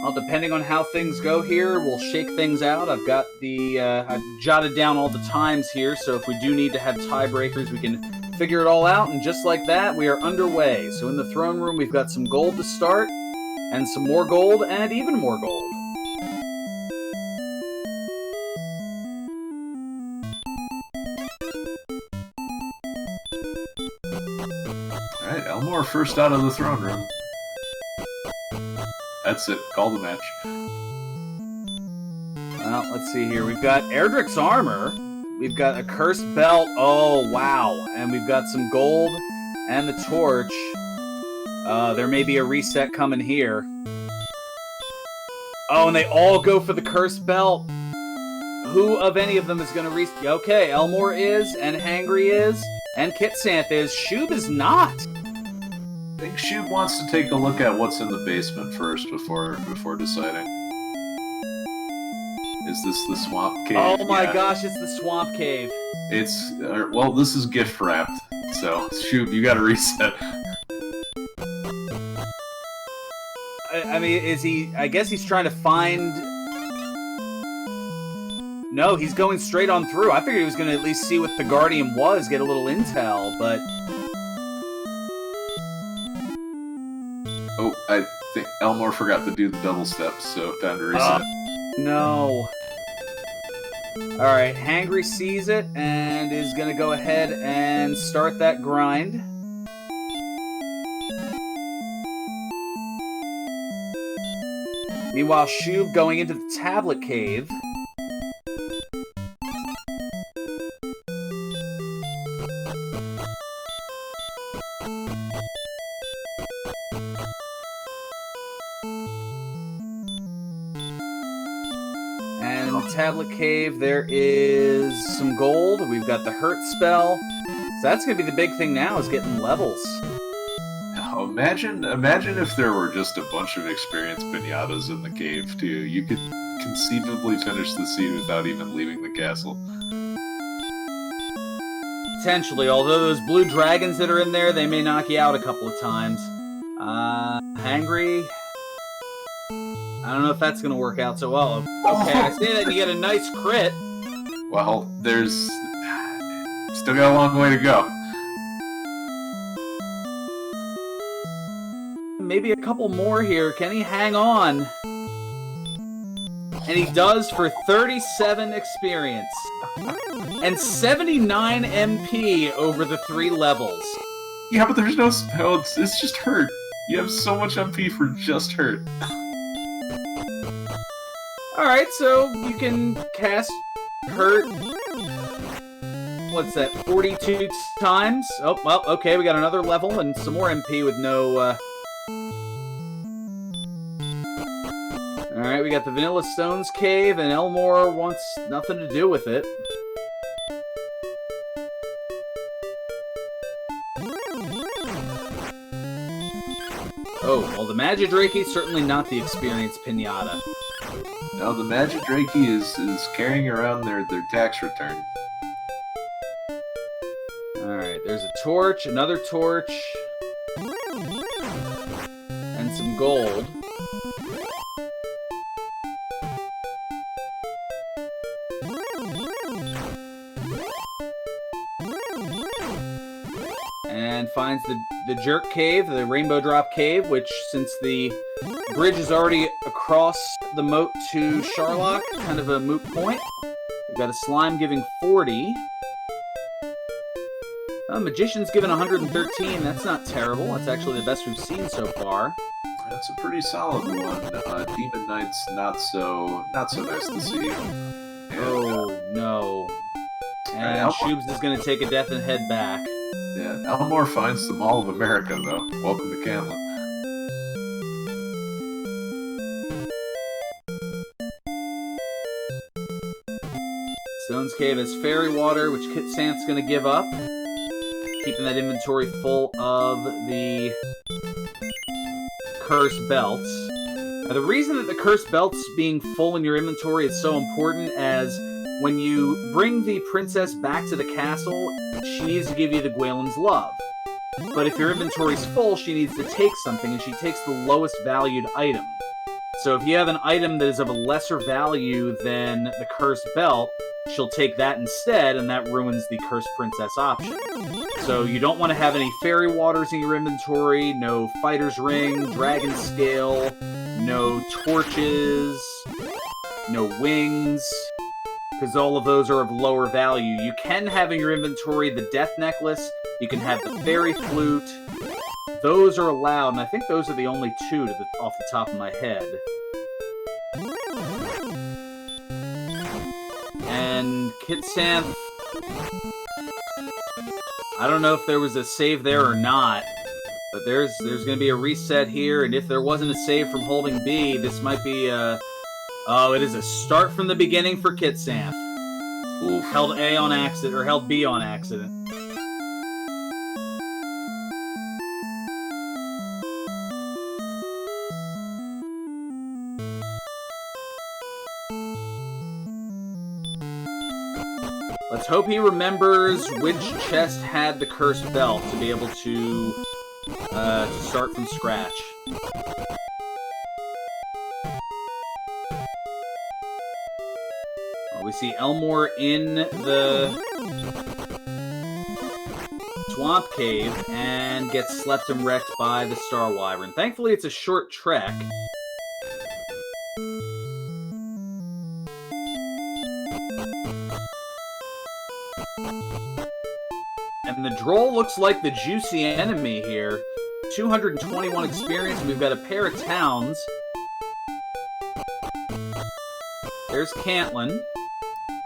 Well, depending on how things go here, we'll shake things out. I've got I've jotted down all the times here, so if we do need to have tiebreakers, we can figure it all out. And just like that, we are underway. So in the throne room, we've got some gold to start, and some more gold, and even more gold. Alright, Elmore first out of the throne room. That's it. Call the match. Well, let's see here. We've got Erdrick's armor. We've got a cursed belt. Oh, wow. And we've got some gold and the torch. There may be a reset coming here. Oh, and they all go for the cursed belt. Who of any of them is going to reset? Okay, Elmore is, and Hangry is, and Kitsanth is. Shub is not. I think Shub wants to take a look at what's in the basement first before deciding. Is this the swamp cave? Oh my gosh, it's the swamp cave. It's, well, this is gift wrapped, so Shub, you gotta reset. I mean, is he... I guess he's trying to find... No, he's going straight on through. I figured he was going to at least see what the Guardian was, get a little intel, but... Oh, I think Elmore forgot to do the double steps, so time to reset. No. Alright, Hangry sees it and is going to go ahead and start that grind. Meanwhile, Shub going into the tablet cave. And in the tablet cave, there is some gold. We've got the hurt spell. So that's going to be the big thing now, is getting levels. Oh, imagine if there were just a bunch of experienced pinatas in the cave, too. You could conceivably finish the scene without even leaving the castle. Potentially, although those blue dragons that are in there, they may knock you out a couple of times. Hangry... I don't know if that's going to work out so well. Okay, I see that you get a nice crit. Well, there's... still got a long way to go. Maybe a couple more here. Can he hang on? And he does for 37 experience. And 79 MP over the 3 levels. Yeah, but there's no spell. It's just hurt. You have so much MP for just hurt. Alright, so you can cast hurt. What's that, 42 times? Oh, well, okay, we got another level and some more MP with no, Alright, we got the Vanilla Stones Cave, and Elmore wants nothing to do with it. Oh, well, the Magidrake's certainly not the experienced pinata. No, the Magidrake is carrying around their tax return. Alright, there's a torch, another torch, and some gold. And finds the Jerk Cave, the Rainbow Drop Cave, which, since the bridge is already across the moat to Sharlock, kind of a moot point. We've got a Slime giving 40. Magician's given 113. That's not terrible. That's actually the best we've seen so far. That's a pretty solid one. Demon Knight's not so nice to see. And, oh, no. And Shubes is going to take a death and head back. Yeah, Elmore finds the Mall of America, though. Welcome to Camlet. Stone's Cave has fairy water, which Kitsanth's going to give up. Keeping that inventory full of the cursed belts. Now, the reason that the cursed belts being full in your inventory is so important, as when you bring the princess back to the castle, she needs to give you the Gwaelin's love. But if your inventory's full, she needs to take something, and she takes the lowest valued item. So if you have an item that is of a lesser value than the Cursed Belt, she'll take that instead, and that ruins the Cursed Princess option. So you don't want to have any Fairy Waters in your inventory, no Fighter's Ring, Dragon Scale, no Torches, no Wings, because all of those are of lower value. You can have in your inventory the Death Necklace, you can have the Fairy Flute. Those are allowed, and I think those are the only two off the top of my head. And Kitsanth, I don't know if there was a save there or not, but there's going to be a reset here, and if there wasn't a save from holding B, this might be a... Oh, it is a start from the beginning for Kitsanth. Oof. Held A on accident, or held B on accident. Let's hope he remembers which chest had the Cursed Belt to be able to start from scratch. Well, we see Elmore in the Swamp Cave and gets slept and wrecked by the Star Wyvern. Thankfully, it's a short trek. And the Droll looks like the juicy enemy here. 221 experience, and we've got a pair of towns. There's Cantlin.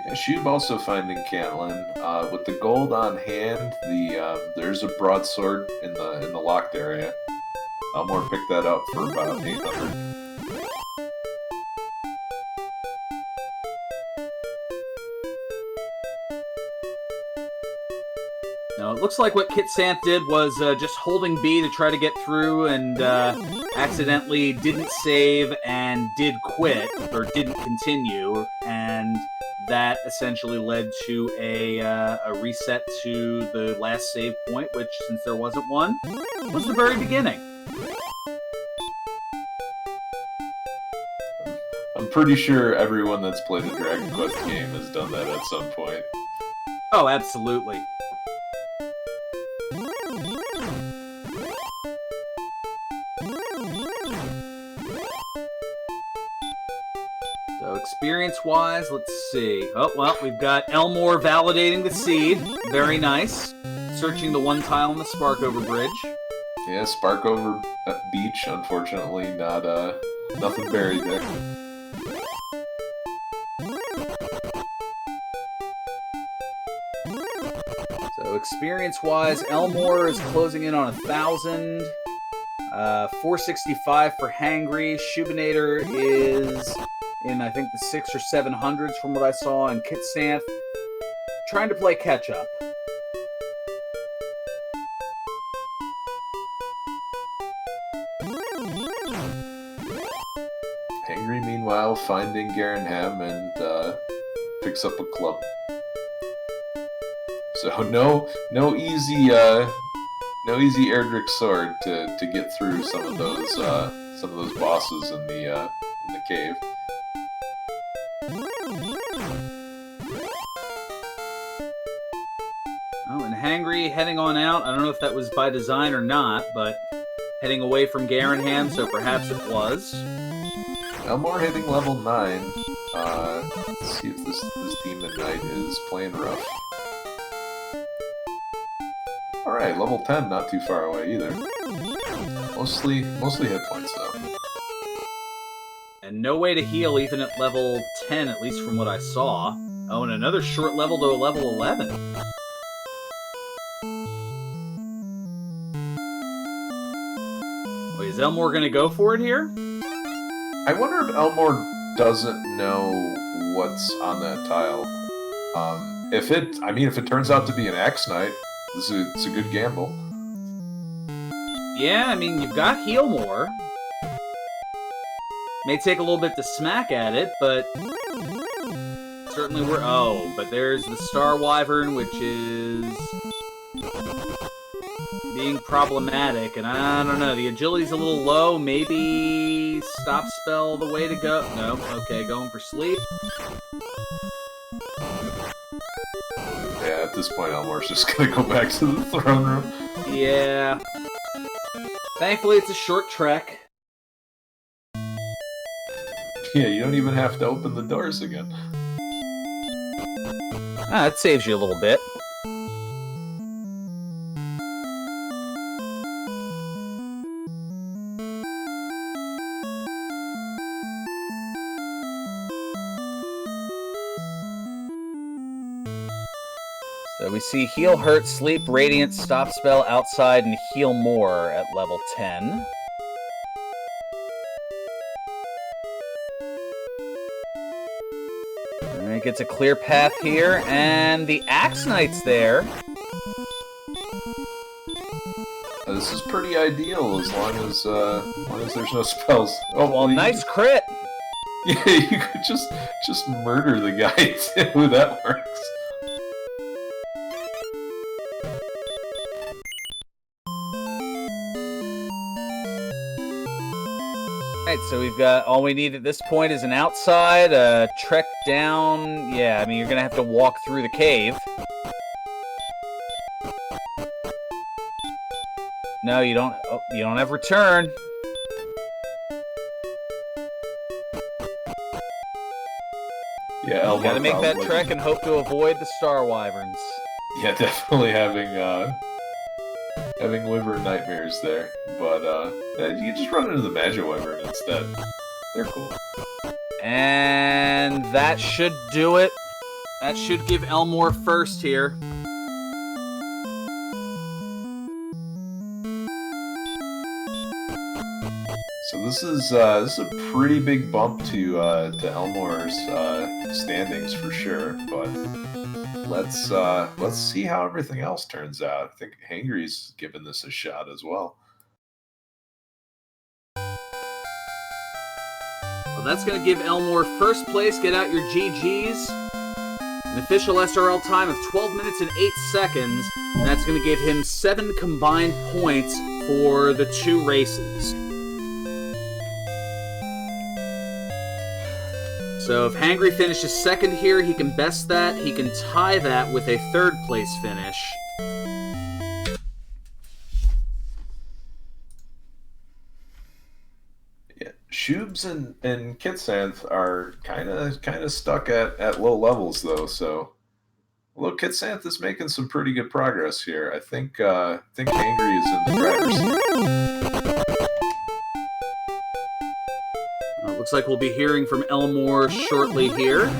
Yeah, Shube also finding Cantlin. With the gold on hand, there's a broadsword in the locked area. Elmore picked that up for about 800. Now, it looks like what Kitsanth did was just holding B to try to get through and accidentally didn't save and did quit, or didn't continue, and that essentially led to a reset to the last save point, which, since there wasn't one, was the very beginning. I'm pretty sure everyone that's played a Dragon Quest game has done that at some point. Oh, absolutely. So experience-wise, let's see. Oh, well, we've got Elmore validating the seed. Very nice. Searching the one tile on the Sparkover Bridge. Yeah, Sparkover Beach, unfortunately, nothing buried there. So experience-wise, Elmore is closing in on 1,000. 465 for Hangry. Shubinator is in, I think, the 600s or 700s from what I saw, and Kitsanth trying to play catch-up. Hangry, meanwhile, finding Garenham and picks up a club. So no easy Erdrick sword to get through some of those bosses in the cave. Oh, and Hangry heading on out. I don't know if that was by design or not, but heading away from Garenham, so perhaps it was. Elmore hitting level 9. Let's see if this Demon Knight is playing rough. Alright, level 10, not too far away either. Mostly hit points though. And no way to heal even at level 10, at least from what I saw. Oh, and another short level to a level 11. Wait, is Elmore gonna go for it here? I wonder if Elmore doesn't know what's on that tile. If it turns out to be an Axe Knight, it's a good gamble. Yeah, I mean, you've got heal more. May take a little bit to smack at it, but certainly we're... Oh, but there's the Star Wyvern, which is being problematic, and I don't know, the agility's a little low. Maybe stop spell the way to go? No. Okay, going for sleep. Yeah, at this point, Elmore's just gonna go back to the throne room. Yeah. Thankfully, it's a short trek. Yeah, you don't even have to open the doors again. Ah, it saves you a little bit. So we see heal, hurt, sleep, radiant, stop spell outside, and heal more at level 10. And it gets a clear path here, and the Axe Knight's there. This is pretty ideal as long as there's no spells. Oh, well, nice crit! Yeah, you could just murder the guy too. That works. Alright, so we've got all we need at this point is an outside, a trek down. Yeah, I mean, you're gonna have to walk through the cave. No, you don't. Oh, you don't have return. Yeah, Elmore you gotta make that probably... trek and hope to avoid the Star Wyverns. Yeah, definitely having wyvern nightmares there. But you just run into the Magic Wyvern instead. They're cool. And that should do it. That should give Elmore first here. So this is a pretty big bump to Elmore's standings for sure. But let's see how everything else turns out. I think Hangry's given this a shot as well. Well, that's going to give Elmore first place. Get out your GGs. An official SRL time of 12 minutes and 8 seconds. And that's going to give him 7 combined points for the 2 races. So if Hangry finishes second here, he can best that. He can tie that with a 3rd place finish. Shubes and Kitsanth are kind of stuck at low levels though. So, although Kitsanth is making some pretty good progress here, I think Hangry is in the driver's seat. Looks like we'll be hearing from Elmore shortly here.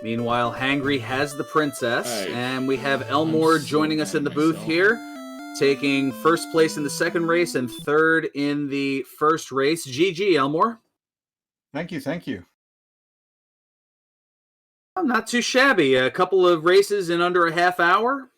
Meanwhile, Hangry has the princess, and we have Elmore joining us in the booth here, taking first place in the 2nd race and 3rd in the 1st race. GG, Elmore. Thank you. Not too shabby. A couple of races in under a half hour.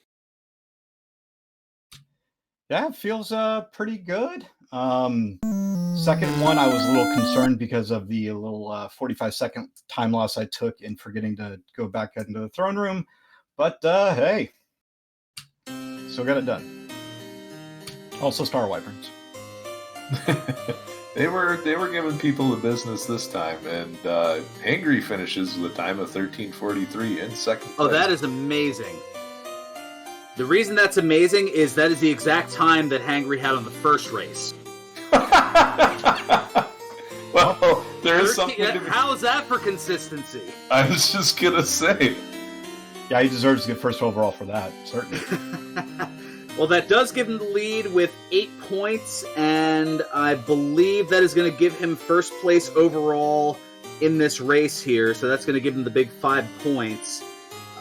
Yeah, it feels pretty good. Second one, I was a little concerned because of the little 45-second time loss I took in forgetting to go back into the throne room. But hey, still got it done. Also, Star Wyverns. They were giving people the business this time, and Hangry finishes with a time of 13:43 in 2nd place. Oh, that is amazing. The reason that's amazing is that is the exact time that Hangry had on the 1st race. Well, there is something to be... How is that for consistency? I was just gonna say. Yeah, he deserves to get first overall for that, certainly. Well, that does give him the lead with 8 points, and I believe that is going to give him first place overall in this race here, so that's going to give him the big 5 points.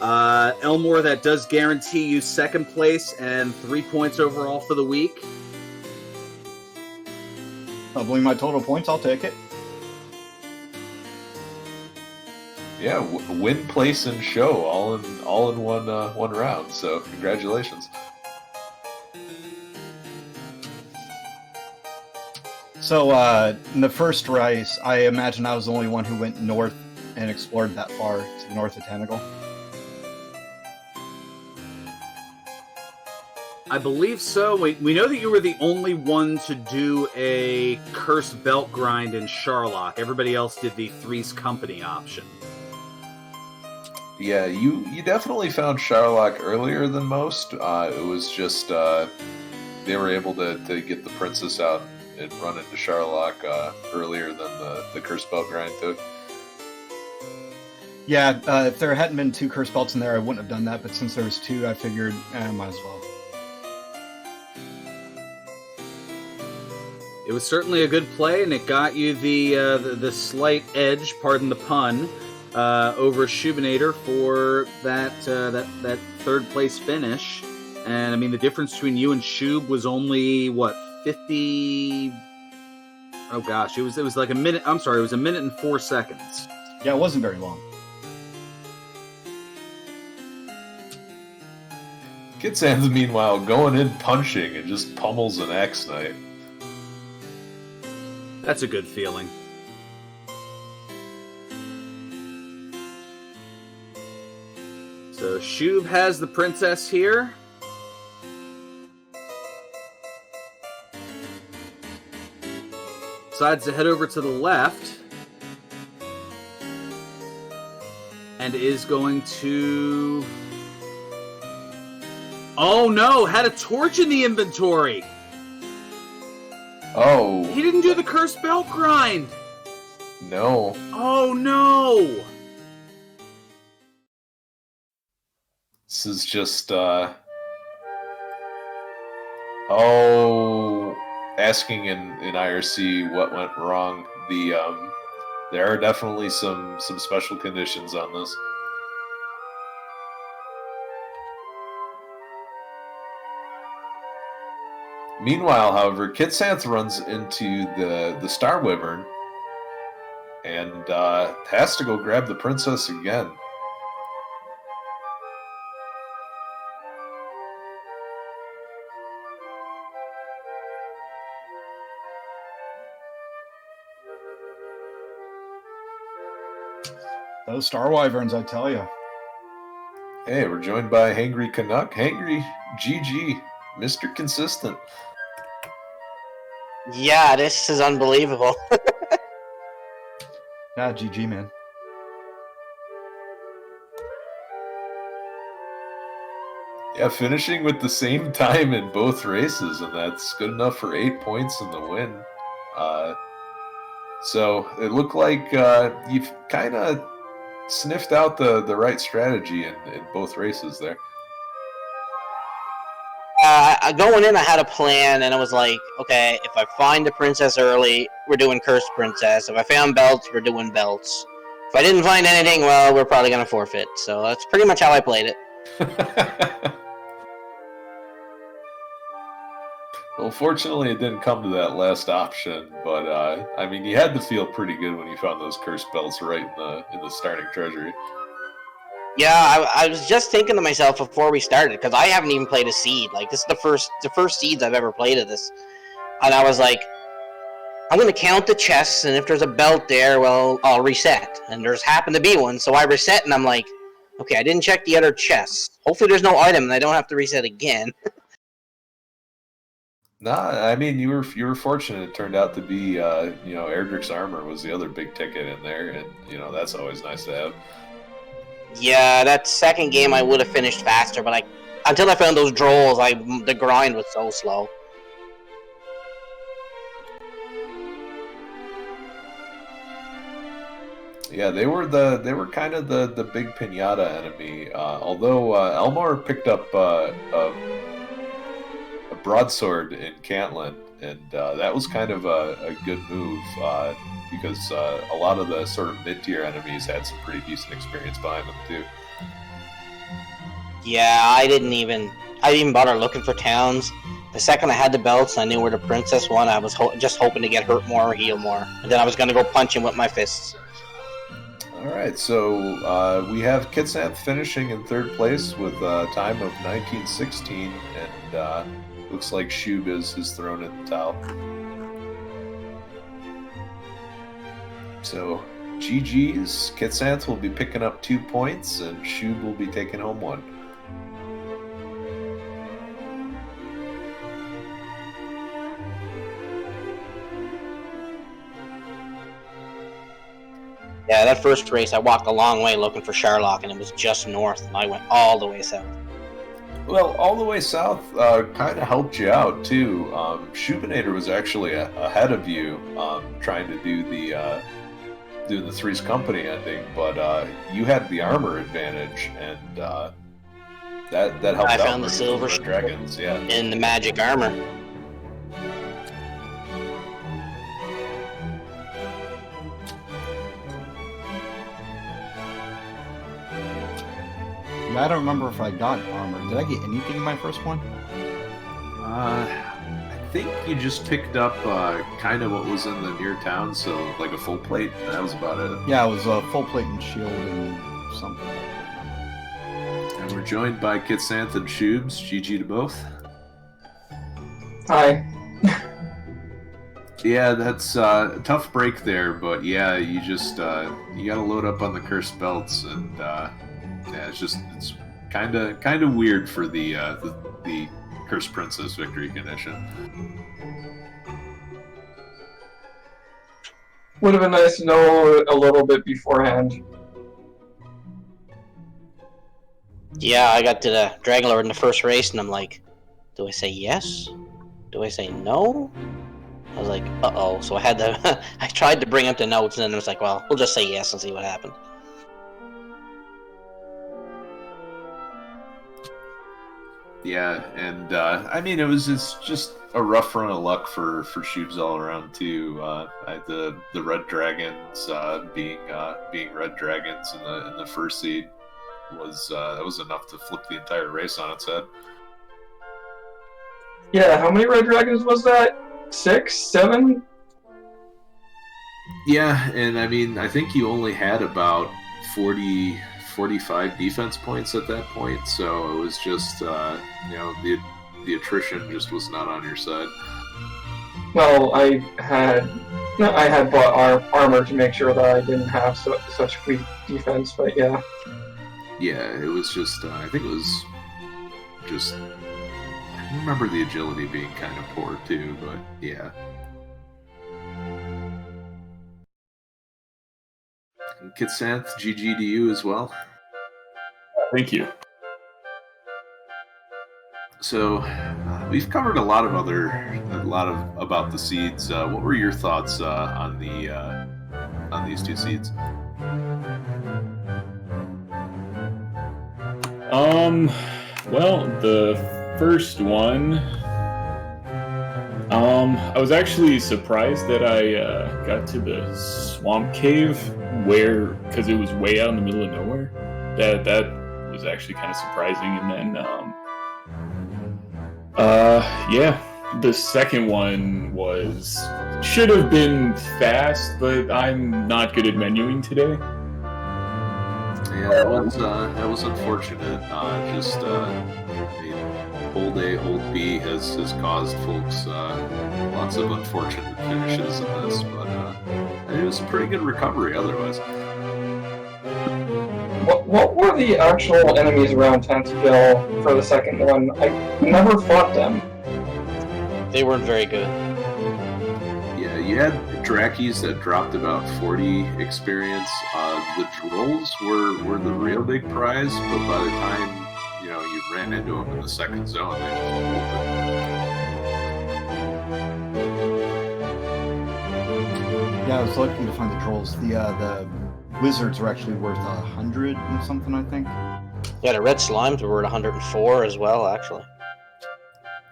Elmore, that does guarantee you 2nd place and 3 points overall for the week. Doubling my total points, I'll take it. Yeah, win, place, and show all in one round. So congratulations. So in the 1st race, I imagine I was the only one who went north and explored that far to the north of Tentacle. I believe so. We know that you were the only one to do a cursed belt grind in Sharlock. Everybody else did the Three's Company option. Yeah, you definitely found Sharlock earlier than most. It was just they were able to get the princess out and run into Sharlock earlier than the cursed belt grind took. Yeah, if there hadn't been 2 curse belts in there, I wouldn't have done that. But since there was 2, I figured might as well. It was certainly a good play, and it got you the slight edge, pardon the pun, over Schubinator for that 3rd place finish. And I mean, the difference between you and Shub was only what, 50? Oh gosh, it was like a minute. I'm sorry, it was a minute and 4 seconds. Yeah, it wasn't very long. Kid Sands, meanwhile, going in punching and just pummels an X Knight. That's a good feeling. So Shub has the princess here. Decides to head over to the left. And is going to... Oh no! Had a torch in the inventory! Oh. He didn't do the cursed belt grind! No. Oh no! This is just, asking in IRC what went wrong. There are definitely some special conditions on this. Meanwhile, however, Kitsanth runs into the Star Wyvern and has to go grab the princess again. Those Star Wyverns, I tell you. Hey, we're joined by Hangry Canuck. Hangry, GG, Mr. Consistent. Yeah, this is unbelievable. Yeah, GG, man. Yeah, finishing with the same time in both races, and that's good enough for 8 points in the win. So it looked like you've kind of sniffed out the right strategy in both races there. Going in, I had a plan, and it was like, okay, if I find the princess early, we're doing Cursed Princess. If I found belts, we're doing belts. If I didn't find anything, well, we're probably going to forfeit. So that's pretty much how I played it. Well, fortunately, it didn't come to that last option, but I mean, you had to feel pretty good when you found those cursed belts right in the starting treasury. Yeah, I was just thinking to myself before we started, because I haven't even played a seed. Like, this is the first seeds I've ever played of this. And I was like, I'm going to count the chests, and if there's a belt there, well, I'll reset. And there's happened to be one, so I reset, and I'm like, okay, I didn't check the other chests. Hopefully there's no item, and I don't have to reset again. Nah, I mean, you were fortunate. It turned out to be, Erdrick's armor was the other big ticket in there, and, that's always nice to have. Yeah, that second game I would have finished faster, but until I found those drolls, the grind was so slow. Yeah, they were kind of the big pinata enemy. Although Elmore picked up a broadsword in Cantland, and that was kind of a good move because a lot of the sort of mid-tier enemies had some pretty decent experience behind them too. Yeah, I didn't even bother looking for towns. The second I had the belts, I knew where the princess won. I was just hoping to get hurt more or heal more, and then I was going to go punch him with my fists. All right, so we have Kitsanth finishing in third place with a time of 19:16, and looks like Shub is thrown in the towel. So GG's, Kitsanth will be picking up 2 points, and Shub will be taking home 1. Yeah, that first race, I walked a long way looking for Sherlock, and it was just north, and I went all the way south. Well, all the way south kind of helped you out too. Schubinator was actually ahead of you, trying to do the Three's Company ending, but you had the armor advantage, and that helped I out. found the silver dragons, yeah. in the magic armor. Yeah, I don't remember if I got armor. Did I get anything in my first one? I think you just picked up kind of what was in the near town, so like a full plate. That was about it. Yeah, it was a full plate and shield and something. And we're joined by Kitsanth and Shubes. GG to both. Hi. Yeah, that's a tough break there, but yeah, you just you gotta load up on the cursed belts, and yeah, it's kind of weird for the Cursed Princess victory condition. Would have been nice to know a little bit beforehand. Yeah, I got to the Dragon Lord in the first race, and I'm like, do I say yes? Do I say no? I was like, uh-oh. So I had to, I tried to bring up the notes, and then I was like, well, we'll just say yes and see what happened. Yeah, and I mean, it's just a rough run of luck for Shubes all around too. The Red Dragons being Red Dragons in the first seed was enough to flip the entire race on its head. Yeah, how many Red Dragons was that? 6, 7? Yeah, and I mean, I think you only had about 45 defense points at that point, so it was just the attrition just was not on your side. Well, I had bought armor to make sure that I didn't have such weak defense, but yeah. Yeah, it was just I think it was just I remember the agility being kind of poor too, but yeah. And Kitsanth, GG to you as well. Thank you. So, we've covered a lot about the seeds. What were your thoughts on these two seeds? Well, the first one, I was actually surprised that I got to the swamp cave because it was way out in the middle of nowhere. That was actually kind of surprising, and then yeah, the second one should have been fast, but I'm not good at menuing today. Yeah, that was unfortunate. Old A, Old B has caused folks lots of unfortunate finishes in this, but it was a pretty good recovery otherwise. What were the actual enemies around Tantegel for the second one? I never fought them. They weren't very good. Yeah, you had Drakis that dropped about 40 experience. The Drolls were the real big prize, but by the time you ran into them in the second zone, they just bolted. Yeah, I was looking to find the trolls. The wizards were actually worth 100 and something, I think. Yeah, the red slimes were at 104 as well, actually.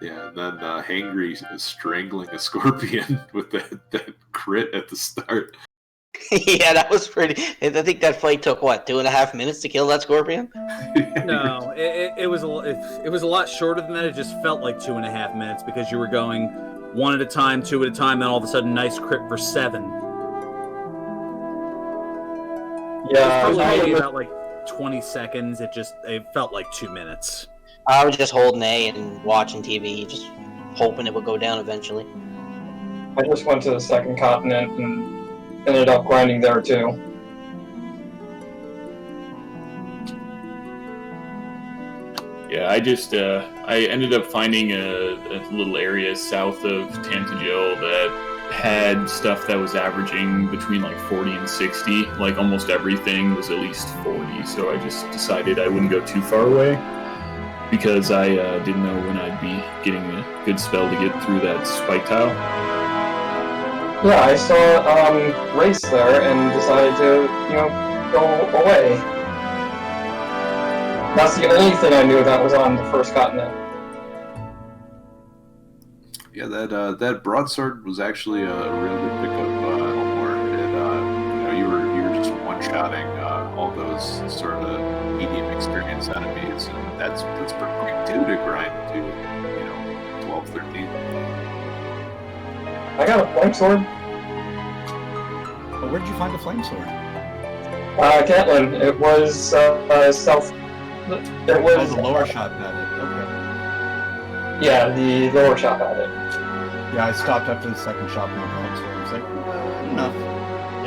Yeah, and then Hangry is strangling a scorpion with that crit at the start. Yeah, that was pretty. I think that fight took 2.5 minutes to kill that scorpion. No, it was a lot shorter than that. It just felt like 2.5 minutes because you were going one at a time, two at a time, then all of a sudden, nice crit for 7. Yeah, It was probably maybe about 20 seconds. It felt like 2 minutes. I was just holding A and watching TV, just hoping it would go down eventually. I just went to the second continent and ended up grinding there too. Yeah, I ended up finding a little area south of Tantegel that had stuff that was averaging between like 40 and 60. Like almost everything was at least 40. So I just decided I wouldn't go too far away because I didn't know when I'd be getting a good spell to get through that spike tile. Yeah, I saw race there and decided to, go away. That's the only thing I knew that was on the first continent. Yeah, that broadsword was actually a really good pickup, Elmore. You were just one-shotting all those sort of medium experience enemies, and that's pretty quick too to grind to 12, 13. I got a flame sword. But where did you find the flame sword? Catlin. It was south. It was the lower shop had it. Okay. Yeah, the lower shop had it. Yeah, I stopped up to the second shop in the flame sword. I was like, enough.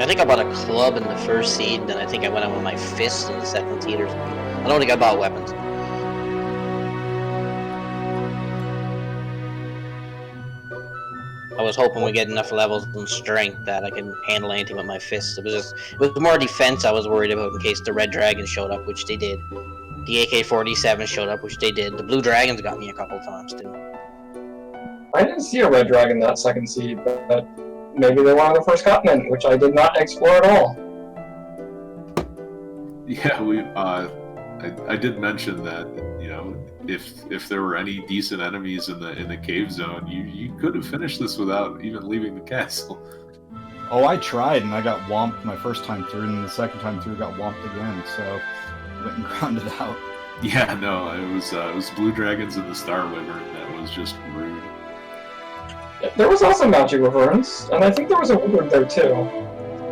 I think I bought a club in the first seed, and then I think I went out with my fist in the second seed or something. I don't think I bought weapons. I was hoping we get enough levels and strength that I can handle anything with my fists. It was more defense I was worried about in case the red dragon showed up, which they did. The AK-47 showed up, which they did. The blue dragons got me a couple times too. I didn't see a red dragon that second seed, but maybe they were on the first continent, which I did not explore at all. Yeah, I did mention that if there were any decent enemies in the cave zone, you could have finished this without even leaving the castle. Oh, I tried and I got whomped my first time through, and the second time through got whomped again. So went and grounded out. Yeah, no, it was blue dragons and the star wyvern that was just rude. There was also magic wyverns, and I think there was a wyvern there too.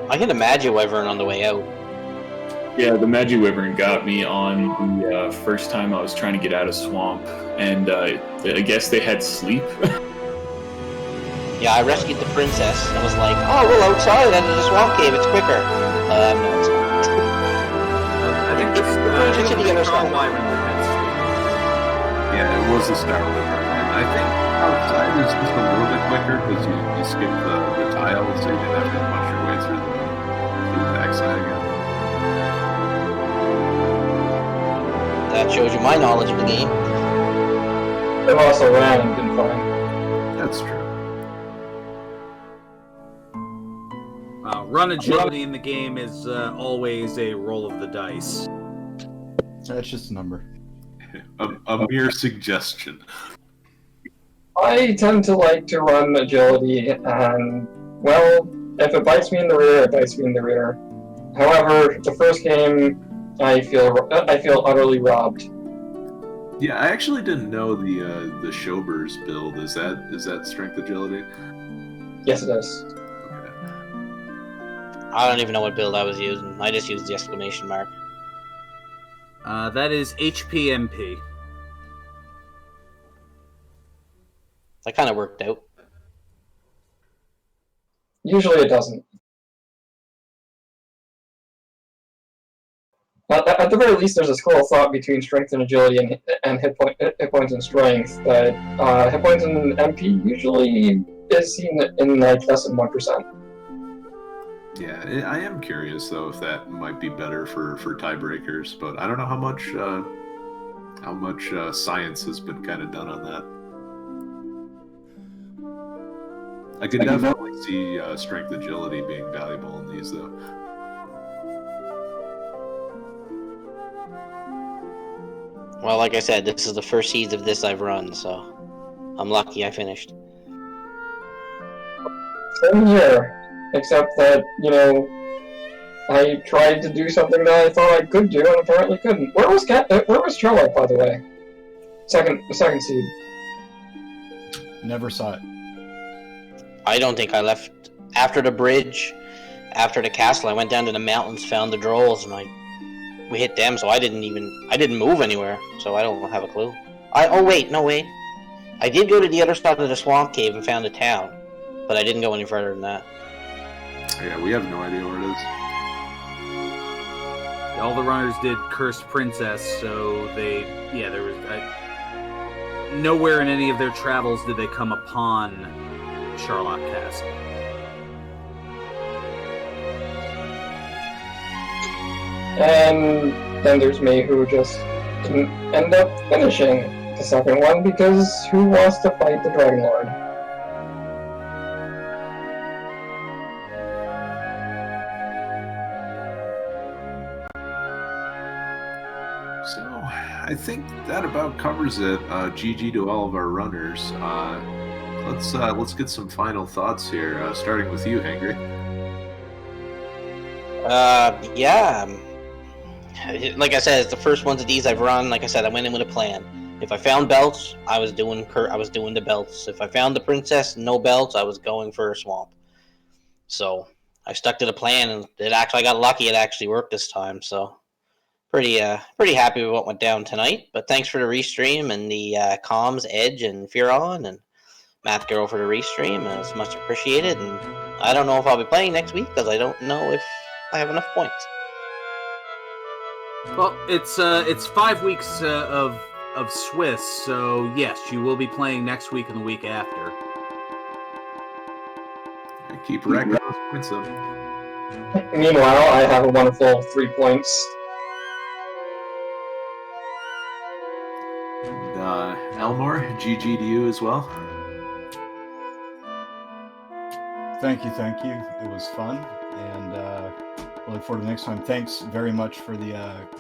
I hit a magic wyvern on the way out. Yeah, the Magi Wyvern got me on the first time I was trying to get out of swamp, and I guess they had sleep. Yeah, I rescued the princess, and I was like, oh, well, outside under the swamp cave, it's quicker. No, it's not. I think it's Just hit the other Star side. Wyvern that had sleep. Yeah, it was the star wyvern, and I think outside is just a little bit quicker because you skip the tiles, so you didn't have to punch your way through the backside again. That shows you my knowledge of the game. They also ran and didn't find. That's true. Run agility in the game is always a roll of the dice. That's just a number. A mere suggestion. I tend to like to run agility, and, well, if it bites me in the rear, it bites me in the rear. However, the first game, I feel utterly robbed. Yeah, I actually didn't know the Showbers build. Is that strength agility? Yes, it is. Okay. I don't even know what build I was using. I just used the exclamation mark. That is HPMP. That kind of worked out. Usually it doesn't. At the very least, there's a school of thought between strength and agility and hit points and strength. But hit points and MP usually is seen in like less than 1%. Yeah, I am curious though if that might be better for tiebreakers, but I don't know how much science has been kind of done on that. I could definitely see strength agility being valuable in these though. Well, like I said, this is the first seeds of this I've run, so I'm lucky I finished. Same here, except that, I tried to do something that I thought I could do and apparently couldn't. Where was Charlotte, by the way? The second seed. Never saw it. I don't think I left after the bridge, after the castle. I went down to the mountains, found the Drolls, and we hit them. So I didn't move anywhere. So I don't have a clue. Oh wait, no wait. I did go to the other side of the swamp cave and found a town, but I didn't go any further than that. Yeah, we have no idea where it is. All the runners did Cursed Princess, so there was nowhere in any of their travels did they come upon Charlotte Castle. And then there's me, who just didn't end up finishing the second one because who wants to fight the Dragon Lord? So I think that about covers it. GG to all of our runners. Let's get some final thoughts here. Starting with you, Hangry. Yeah. Like I said, it's the first ones of these I've run. Like I said, I went in with a plan. If I found belts, I was doing the belts. If I found the princess, no belts, I was going for a swamp. So I stuck to the plan, and I got lucky. It actually worked this time. So pretty happy with what went down tonight. But thanks for the restream and the comms, Edge and Furon and Math Girl for the restream. It was much appreciated. And I don't know if I'll be playing next week because I don't know if I have enough points. Well, it's 5 weeks of Swiss, so yes, you will be playing next week and the week after. I keep racking those points up. Meanwhile, I have a wonderful 3 points. And, Elmore, GG to you as well. Thank you. It was fun, and I look forward to the next time. Thanks very much for the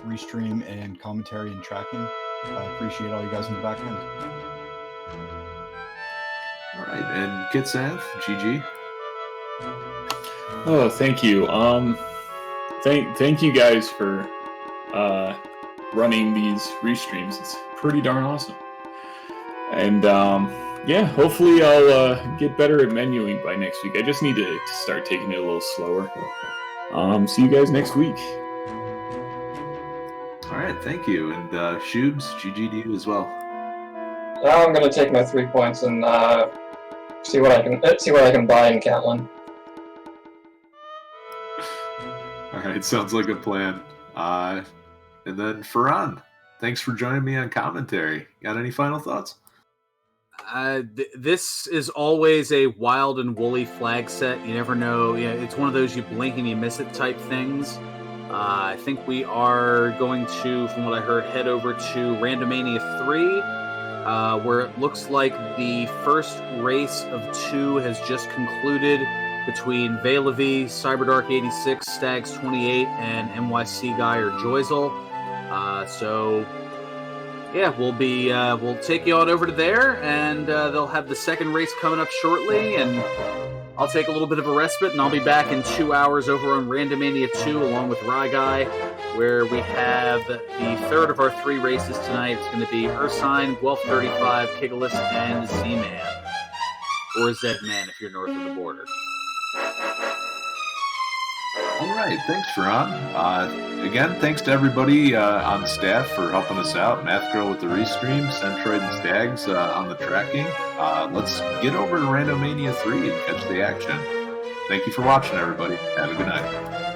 restream and commentary and tracking. I appreciate all you guys in the back end. All right, and Kitsanth, GG. Oh, thank you. Thank you guys for running these restreams. It's pretty darn awesome. And yeah, hopefully I'll get better at menuing by next week. I just need to start taking it a little slower. See you guys next week. All right, thank you. And Shubes, GG to you as well. Now I'm gonna take my 3 points and see what I can buy in Catlin. All right, sounds like a plan. And then Farhan, thanks for joining me on commentary. Got any final thoughts? This is always a wild and woolly flag set. You never know. Yeah, it's one of those you blink and you miss it type things. I think we are going to, from what I heard, head over to Randomania 3, where it looks like the first race of 2 has just concluded between Veilavi, Cyberdark 86, Stags 28, and NYC Guy or Joyzel. So yeah, we'll take you on over to there, and they'll have the second race coming up shortly, and I'll take a little bit of a respite, and I'll be back in 2 hours over on Randomania 2 along with Rye Guy, where we have the third of our 3 races tonight. It's going to be Ursine, Guelph 35, Kigalus, and Z-Man. Or Z-Man if you're north of the border. All right, thanks, Farhan. Again, thanks to everybody on staff for helping us out. Math Girl with the restream, Centroid and Stags on the tracking. Let's get over to Randomania 3 and catch the action. Thank you for watching, everybody. Have a good night.